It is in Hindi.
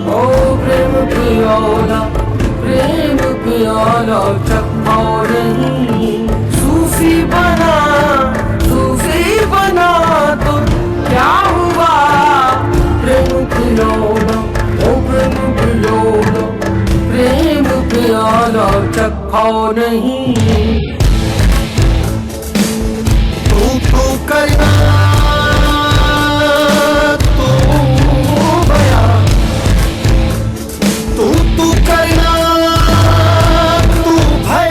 ओ प्रेम पियाला चखा नहीं। सूफी बना तो क्या हुआ? प्रेम पियाला, ओ प्रेम पियाला, प्रेम पियाला चखा नहीं। तू करना तू बया, तू